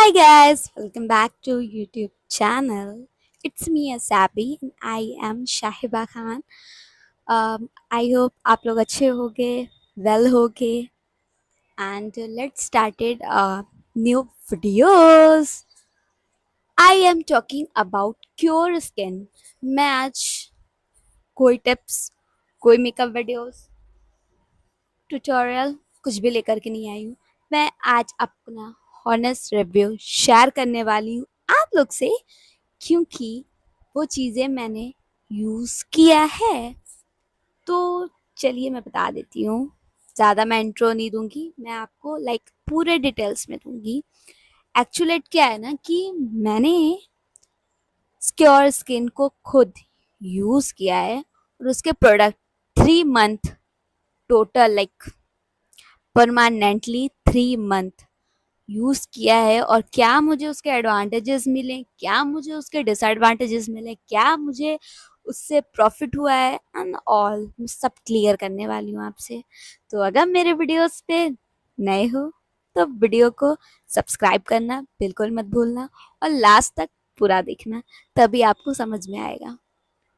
Hi guys, welcome back to YouTube channel. It's me Asabi and I am Shahiba Khan. I hope आप लोग अच्छे होगे, well होगे and let's started new videos. I am talking about Cure Skin. मैं आज कोई tips, कोई makeup videos, tutorial कुछ भी लेकर के नहीं आई हूँ. मैं आज अपना हॉनेस्ट रिव्यू शेयर करने वाली हूँ आप लोग से, क्योंकि वो चीज़ें मैंने यूज़ किया है. तो चलिए मैं बता देती हूँ. ज़्यादा मैं इंट्रो नहीं दूंगी, मैं आपको पूरे डिटेल्स में दूंगी. एक्चुअली क्या है ना कि मैंने स्क्योर स्किन को खुद यूज़ किया है और उसके product 3 month total permanently 3 month use किया है. और क्या मुझे उसके एडवांटेजेस मिले, क्या मुझे उसके डिसएडवांटेजेस मिले, क्या मुझे उससे प्रॉफिट हुआ है एंड ऑल, मैं सब क्लियर करने वाली हूँ आपसे. तो अगर मेरे वीडियोस पे नए हो तो वीडियो को सब्सक्राइब करना बिल्कुल मत भूलना और लास्ट तक पूरा देखना, तभी आपको समझ में आएगा.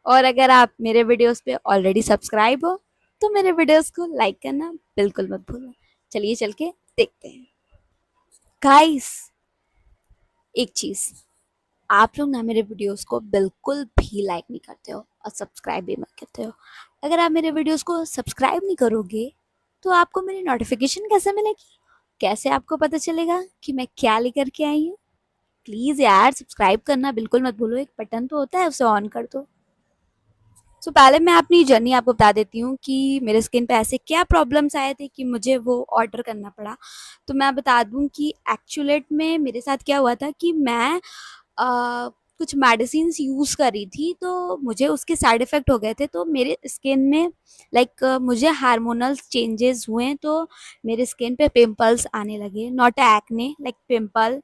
और अगर आप मेरे वीडियोस पे ऑलरेडी सब्सक्राइब हो तो मेरे वीडियोस को लाइक करना बिल्कुल मत भूलना. चलिए चल के देखते हैं. गाइस, एक चीज़, आप लोग ना मेरे वीडियोस को बिल्कुल भी लाइक नहीं करते हो और सब्सक्राइब भी मत करते हो. अगर आप मेरे वीडियोस को सब्सक्राइब नहीं करोगे तो आपको मेरी नोटिफिकेशन कैसे मिलेगी, कैसे आपको पता चलेगा कि मैं क्या लेकर के आई हूँ. प्लीज़ यार सब्सक्राइब करना बिल्कुल मत भूलो. एक बटन तो होता है, उसे ऑन कर दो. सो पहले मैं अपनी जर्नी आपको बता देती हूँ कि मेरे स्किन पे ऐसे क्या प्रॉब्लम्स आए थे कि मुझे वो ऑर्डर करना पड़ा. तो मैं बता दूँ कि एक्चुअलेट में मेरे साथ क्या हुआ था कि मैं कुछ मेडिसिन्स यूज़ कर रही थी तो मुझे उसके साइड इफ़ेक्ट हो गए थे. तो मेरे स्किन में मुझे हार्मोनल चेंजेस हुए तो मेरे स्किन पे पिंपल्स आने लगे. Not acne, pimple,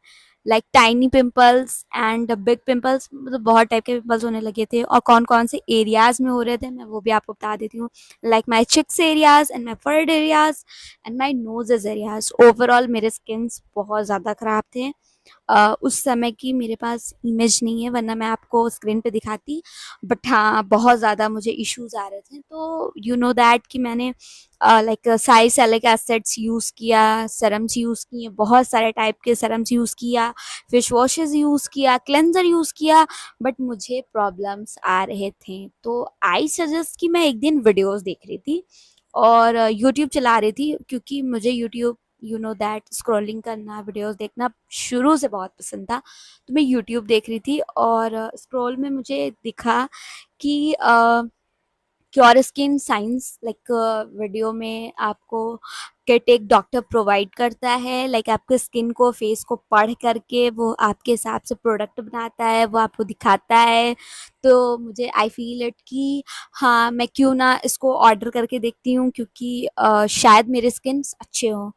tiny pimples and big pimples, मतलब बहुत टाइप के पिंपल्स होने लगे थे. और कौन कौन से एरियाज़ में हो रहे थे मैं वो भी आपको बता देती हूँ. My cheeks areas and my forehead areas and my noses areas. Overall मेरे स्किन्स बहुत ज़्यादा ख़राब थे. उस समय की मेरे पास इमेज नहीं है, वरना मैं आपको स्क्रीन पे दिखाती. बट हाँ, बहुत ज़्यादा मुझे इश्यूज आ रहे थे. तो यू नो दैट कि मैंने साइलिसिलिक एसिड्स यूज़ किया, सरम्स यूज़ किए, बहुत सारे टाइप के सरम्स यूज़ किया, फेस वॉशेज़ यूज़ किया, क्लेंजर यूज़ किया, बट मुझे प्रॉब्लम्स आ रहे थे. तो आई सजेस्ट कि मैं एक दिन वीडियोज़ देख रही थी और यूट्यूब चला रही थी, क्योंकि मुझे YouTube, you know that, scrolling करना, वीडियोस देखना शुरू से बहुत पसंद था. तो मैं यूट्यूब देख रही थी और स्क्रॉल में मुझे दिखा कि क्योर स्किन साइंस वीडियो में आपको किट एक डॉक्टर प्रोवाइड करता है. आपके स्किन को, फेस को पढ़ करके वो आपके हिसाब से प्रोडक्ट बनाता है, वो आपको दिखाता है. तो मुझे आई फील इट कि हाँ, मैं क्यों ना इसको ऑर्डर करके देखती हूँ, क्योंकि शायद मेरे स्किन अच्छे हों.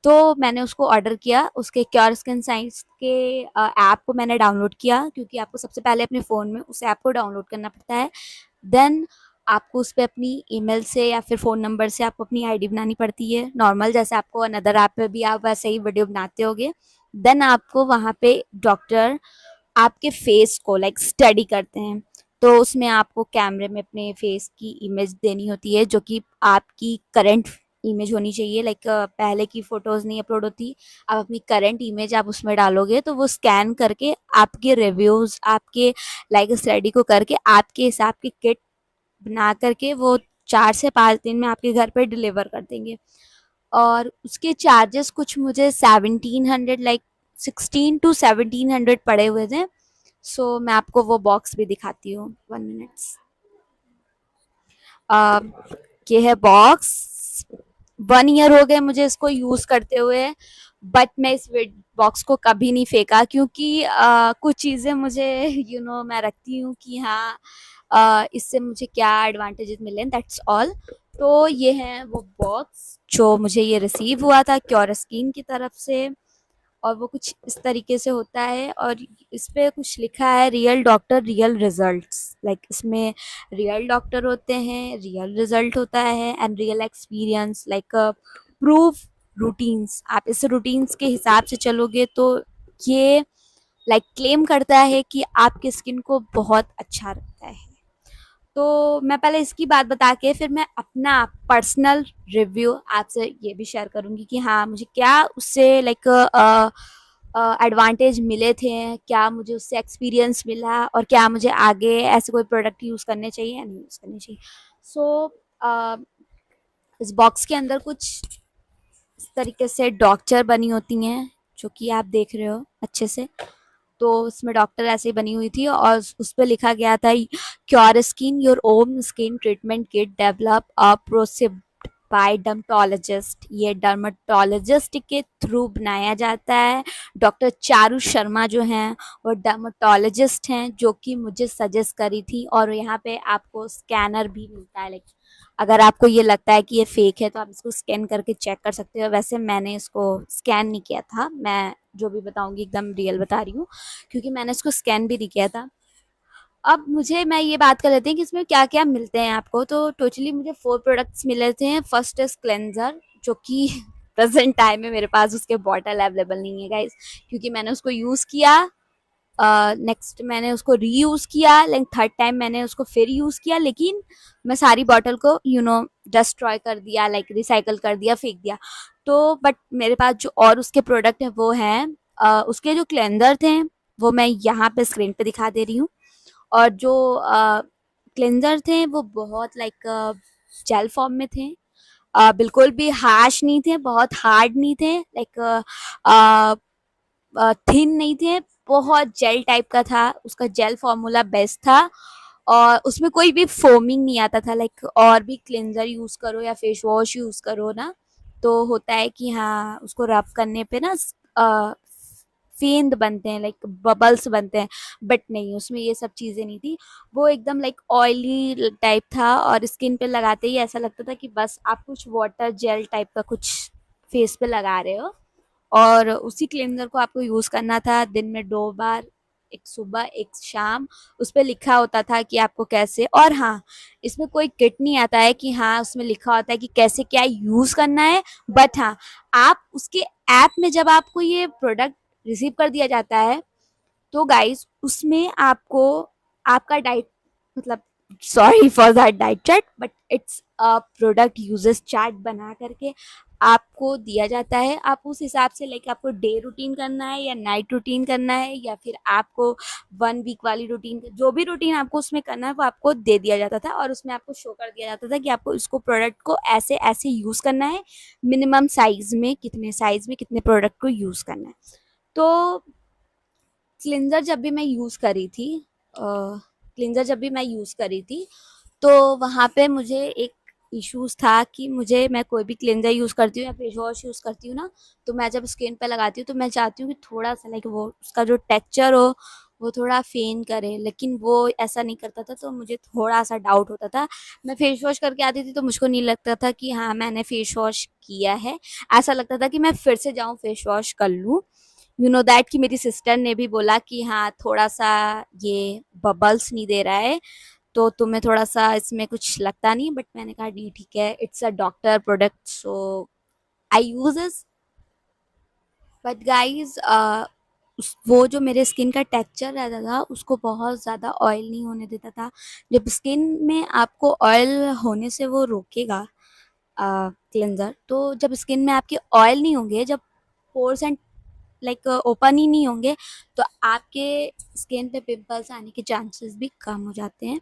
तो मैंने उसको ऑर्डर किया. उसके क्योर स्किन साइंस के ऐप को मैंने डाउनलोड किया, क्योंकि आपको सबसे पहले अपने फ़ोन में उस ऐप को डाउनलोड करना पड़ता है. देन आपको उस पे अपनी ईमेल से या फिर फ़ोन नंबर से आपको अपनी आईडी बनानी पड़ती है, नॉर्मल जैसे आपको अनदर ऐप पे भी आप वैसे ही वीडियो बनाते होगे. देन आपको वहाँ पे डॉक्टर आपके फेस को स्टडी करते हैं. तो उसमें आपको कैमरे में अपने फेस की इमेज देनी होती है, जो कि आपकी करंट इमेज होनी चाहिए. पहले की फ़ोटोज़ नहीं अपलोड होती. आप अपनी करंट इमेज आप उसमें डालोगे तो वो स्कैन करके आपके रिव्यूज़, आपके स्टडी को करके आपके हिसाब की किट बना करके वो 4 से 5 दिन में आपके घर पे डिलीवर कर देंगे. और उसके चार्जेस कुछ मुझे 1700, 16 to 1700 पड़े हुए थे. सो मैं आपको वो बॉक्स भी दिखाती हूँ, 1 मिनट्स. ये है बॉक्स. 1 ईयर हो गए मुझे इसको यूज़ करते हुए, बट मैं इस बॉक्स को कभी नहीं फेंका, क्योंकि कुछ चीज़ें मुझे मैं रखती हूँ कि हाँ, इससे मुझे क्या एडवांटेजेस मिले, दैट्स ऑल. तो ये है वो बॉक्स जो मुझे ये रिसीव हुआ था क्योर स्किन की तरफ से. और वो कुछ इस तरीके से होता है और इस पे कुछ लिखा है, रियल डॉक्टर रियल रिजल्ट्स. इसमें रियल डॉक्टर होते हैं, रियल रिजल्ट होता है and real experience, proof routines. आप इस रूटीन्स के हिसाब से चलोगे तो ये लाइक क्लेम करता है कि आपकी स्किन को बहुत अच्छा रखता है। तो मैं पहले इसकी बात बता के फिर मैं अपना पर्सनल रिव्यू आपसे ये भी शेयर करूँगी कि हाँ, मुझे क्या उससे लाइक एडवांटेज मिले थे, क्या मुझे उससे एक्सपीरियंस मिला और क्या मुझे आगे ऐसे कोई प्रोडक्ट यूज़ करने चाहिए या नहीं यूज़ करने चाहिए। सो इस बॉक्स के अंदर कुछ इस तरीके से डॉक्टर बनी होती हैं, जो कि आप देख रहे हो अच्छे से। तो उसमें डॉक्टर ऐसे ही बनी हुई थी और उस पे लिखा गया था, Cureskin your own skin treatment kit develop a prescribed by dermatologist. ये डर्मेटोलॉजिस्ट के थ्रू बनाया जाता है। डॉक्टर चारू शर्मा जो हैं वो डर्मेटोलॉजिस्ट हैं, जो कि मुझे सजेस्ट करी थी। और यहाँ पे आपको स्कैनर भी मिलता है, लाइक अगर आपको ये लगता है कि ये फेक है तो आप इसको स्कैन करके चेक कर सकते हो। वैसे मैंने इसको स्कैन नहीं किया था, मैं जो भी बताऊंगी एकदम रियल बता रही हूँ, क्योंकि मैंने इसको स्कैन भी नहीं किया था। अब मुझे मैं ये बात कर लेते हैं कि इसमें क्या क्या मिलते हैं आपको। तो टोटली मुझे 4 प्रोडक्ट्स मिले थे। फर्स्ट इज क्लेंजर, जो कि प्रेजेंट टाइम में मेरे पास उसके बॉटल अवेलेबल नहीं है गाइस, क्योंकि मैंने उसको यूज़ किया। नेक्स्ट मैंने उसको रीयूज़ किया, लेकिन थर्ड टाइम मैंने उसको फिर यूज़ किया, लेकिन मैं सारी बॉटल को डिस्ट्रॉय कर दिया, लाइक रिसाइकल कर दिया, फेंक दिया। तो बट मेरे पास जो और उसके प्रोडक्ट हैं वो हैं, उसके जो क्लेंजर थे वो मैं यहाँ पे स्क्रीन पे दिखा दे रही हूँ। और जो क्लेंजर थे वो बहुत लाइक जेल फॉर्म में थे, बिल्कुल भी हार्श नहीं थे, बहुत हार्ड नहीं थे, लाइक थिन नहीं थे, बहुत जेल टाइप का था। उसका जेल फॉर्मूला बेस्ट था और उसमें कोई भी फोमिंग नहीं आता था। लाइक और भी क्लेंजर यूज करो या फेस वॉश यूज करो ना, तो होता है कि हाँ, उसको रब करने पे ना फेंद बनते हैं, लाइक बबल्स बनते हैं, बट नहीं, उसमें ये सब चीज़ें नहीं थी। वो एकदम लाइक ऑयली टाइप था और स्किन पे लगाते ही ऐसा लगता था कि बस आप कुछ वाटर जेल टाइप का कुछ फेस पे लगा रहे हो। और उसी क्लींजर को आपको यूज़ करना था दिन में 2 बार, एक सुबह एक शाम। उस पे लिखा होता था कि आपको कैसे, और हाँ, इसमें कोई किट नहीं आता है कि हाँ, उसमें लिखा होता है कि कैसे क्या यूज़ करना है। बट हाँ, आप उसके ऐप में जब आपको ये प्रोडक्ट रिसीव कर दिया जाता है, तो गाइस उसमें आपको आपका डाइट, मतलब sorry for that diet chart, but it's a product uses chart बना करके आपको दिया जाता है। आप उस हिसाब से, लाइक आपको डे रूटीन करना है या नाइट रूटीन करना है या फिर आपको 1 वीक वाली रूटीन, जो भी रूटीन आपको उसमें करना है वो आपको दे दिया जाता था। और उसमें आपको शो कर दिया जाता था कि आपको इसको प्रोडक्ट को ऐसे ऐसे यूज़ करना है, मिनिमम साइज में कितने प्रोडक्ट को यूज़ करना है। तो क्लिंजर जब भी मैं यूज़ करी थी क्लिंजर जब भी मैं यूज़ करी थी, तो वहाँ पे मुझे एक इश्यूज़ था कि मुझे, मैं कोई भी क्लिंजर यूज़ करती हूँ या फेस वॉश यूज़ करती हूँ ना, तो मैं जब स्किन पे लगाती हूँ तो मैं चाहती हूँ कि थोड़ा-सा लाइक वो उसका जो टेक्सचर हो वो थोड़ा फेन करे, लेकिन वो ऐसा नहीं करता था, तो मुझे थोड़ा-सा डाउट होता था। मैं फेस वॉश करके आती थी तो मुझको नहीं लगता था कि हाँ, मैंने फेस वॉश किया है। ऐसा लगता था कि मैं फिर से जाऊँ फेस वॉश कर लूँ। दैट कि मेरी सिस्टर ने भी बोला कि हाँ, थोड़ा-सा ये बबल्स नहीं दे रहा है, तो तुम्हें थोड़ा-सा इसमें कुछ लगता नहीं। बट मैंने कहा नहीं, ठीक है, it's a doctor product, so I use this. But guys वो जो मेरे स्किन का टेक्सचर रहता था उसको बहुत ज़्यादा ऑयल नहीं होने देता था। जब स्किन में आपको ऑयल होने से वो रोकेगा क्लेंजर, तो जब स्किन में आपके ऑयल नहीं होंगे, जब पोर्स एंड लाइक ओपन ही नहीं होंगे, तो आपके स्किन पे पिंपल्स आने के चांसेस भी कम हो जाते हैं।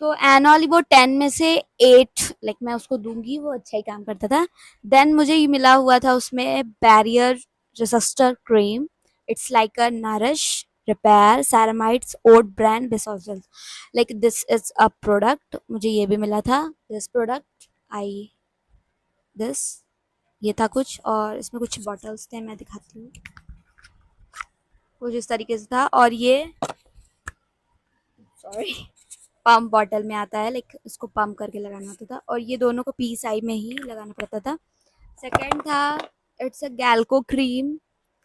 तो एनऑल वो 10 में से 8 लाइक मैं उसको दूंगी, वो अच्छा ही काम करता था। देन मुझे ये मिला हुआ था उसमें barrier resistor cream. It's like a nourish repair ceramides oat brand बिसोजल, like this is a product, मुझे ये भी मिला था। दिस प्रोडक्ट आई दिस, ये था कुछ, और इसमें कुछ बॉटल्स थे, मैं दिखाती हूँ। कुछ इस तरीके से था, और ये सॉरी पम्प बॉटल में आता है, लाइक इसको पम्प करके लगाना होता था, और ये दोनों को पी साई में ही लगाना पड़ता था। सेकंड था, इट्स अ गैल्को cream,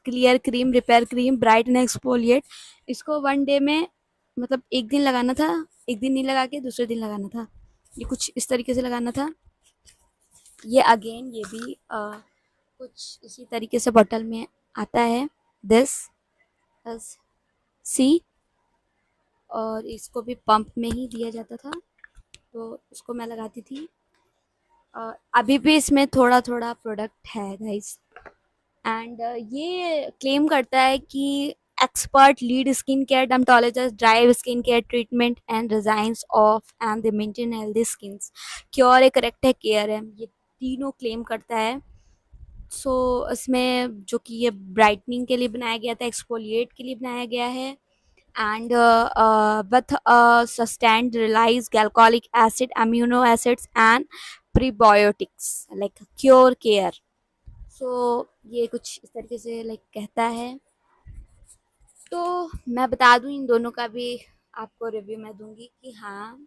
clear cream repair cream bright and exfoliate. इसको 1 डे में, मतलब एक दिन लगाना था, एक दिन नहीं लगा के दूसरे दिन लगाना था। ये कुछ इस तरीके से लगाना था। ये अगेन ये भी कुछ इसी तरीके से बॉटल में आता है। दिस सी, और इसको भी पंप में ही दिया जाता था, तो इसको मैं लगाती थी। अभी भी इसमें थोड़ा थोड़ा प्रोडक्ट है गाइस। एंड ये क्लेम करता है कि expert lead skin care dermatologist drive skin care treatment and designs of and they maintain healthy skin. Cure है, करेक्ट है, केयर है, ये तीनों क्लेम करता है। सो इसमें जो कि ये ब्राइटनिंग के लिए बनाया गया था, एक्सफोलिएट के लिए बनाया गया है, and with sustained release glycolic acid amino acids and prebiotics like cure care। सो ये कुछ इस तरीके से लाइक कहता है। तो मैं बता दूं इन दोनों का भी आपको रिव्यू मैं दूंगी कि हाँ,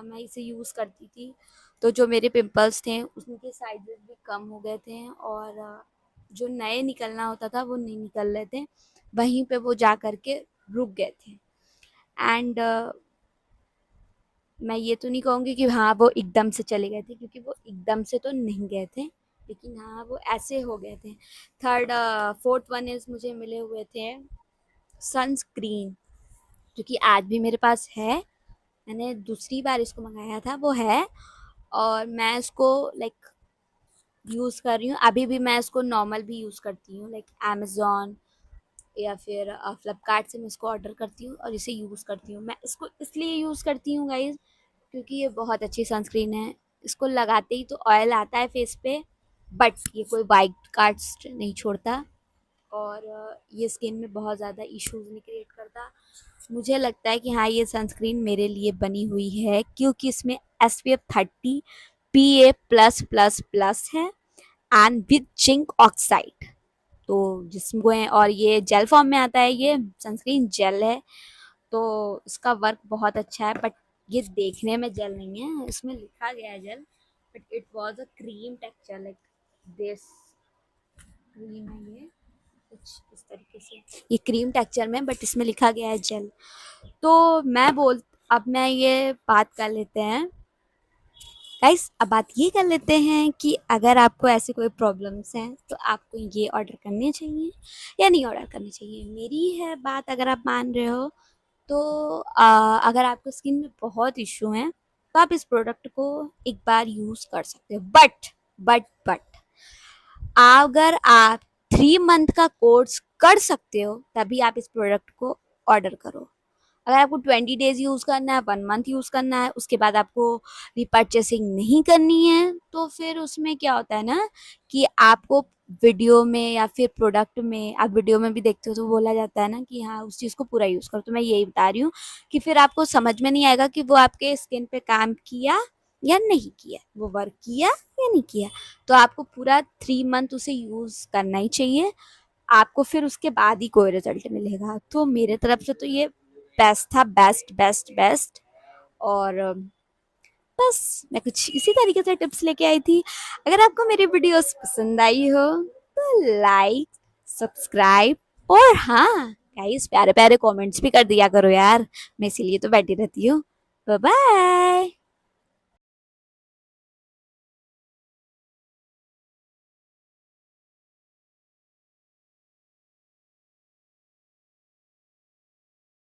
मैं इसे यूज़ करती थी तो जो मेरे पिंपल्स थे उनके साइजेस भी कम हो गए थे, और जो नए निकलना होता था वो नहीं निकल रहे थे, वहीं पे वो जा कर के रुक गए थे। एंड मैं ये तो नहीं कहूँगी कि हाँ वो एकदम से चले गए थे, क्योंकि वो एकदम से तो नहीं गए थे, लेकिन हाँ वो ऐसे हो गए थे। थर्ड फोर्थ वन इज मुझे मिले हुए थे सनस्क्रीन, जो कि आज भी मेरे पास है। मैंने दूसरी बार इसको मंगाया था, वो है, और मैं इसको लाइक यूज़ कर रही हूँ अभी भी। मैं इसको नॉर्मल भी यूज़ करती हूँ, लाइक अमेज़ॉन या फिर फ्लिपकार्ट से मैं इसको ऑर्डर करती हूँ और इसे यूज़ करती हूँ। मैं इसको इसलिए यूज़ करती हूँ गाइज, क्योंकि ये बहुत अच्छी सनस्क्रीन है। इसको लगाते ही तो ऑयल आता है फेस पे, बट ये कोई वाइट कास्ट नहीं छोड़ता, और ये स्किन में बहुत ज़्यादा इश्यूज नहीं क्रिएट करता। मुझे लगता है कि हाँ ये सनस्क्रीन मेरे लिए बनी हुई है, क्योंकि इसमें SPF 30 PA+++ है एंड विद जिंक ऑक्साइड, तो जिसमें, और ये जेल फॉर्म में आता है, ये सनस्क्रीन जेल है, तो इसका वर्क बहुत अच्छा है। बट ये देखने में जेल नहीं है, इसमें लिखा गया है gel, but it was a cream texture like this. Cream है ये कुछ इस तरीके से, ये क्रीम टेक्सचर में, बट इसमें लिखा गया है जेल। तो मैं बोल अब मैं ये बात कर लेते हैं गाइस, अब बात ये कर लेते हैं कि अगर आपको ऐसे कोई प्रॉब्लम्स हैं तो आपको ये ऑर्डर करने चाहिए या नहीं ऑर्डर करने चाहिए। मेरी है बात, अगर आप मान रहे हो तो अगर आपको स्किन में बहुत इश्यू हैं तो आप इस प्रोडक्ट को एक बार यूज़ कर सकते हो, बट अगर आप 3 मंथ का कोर्स कर सकते हो तभी आप इस प्रोडक्ट को ऑर्डर करो। अगर आपको 20 डेज यूज़ करना है, 1 मंथ यूज़ करना है, उसके बाद आपको रिपर्चेसिंग नहीं करनी है, तो फिर उसमें क्या होता है ना कि आपको वीडियो में या फिर प्रोडक्ट में, आप वीडियो में भी देखते हो तो बोला जाता है ना कि हाँ उस चीज़ को पूरा यूज़ करो। तो मैं यही बता रही हूँ कि फिर आपको समझ में नहीं आएगा कि वो आपके स्किन पे काम किया या नहीं किया, वो वर्क किया या नहीं किया। तो आपको पूरा 3 मंथ उसे यूज़ करना ही चाहिए, आपको फिर उसके बाद ही कोई रिजल्ट मिलेगा। तो मेरे तरफ से तो ये बेस्ट था, बेस्ट बेस्ट बेस्ट। और बस मैं कुछ इसी तरीके से टिप्स लेके आई थी। अगर आपको मेरी वीडियोस पसंद आई हो तो लाइक, सब्सक्राइब, और हाँ गाइस प्यारे प्यारे कमेंट्स भी कर दिया करो यार, मैं इसीलिए तो बैठी रहती हूँ। Bye bye.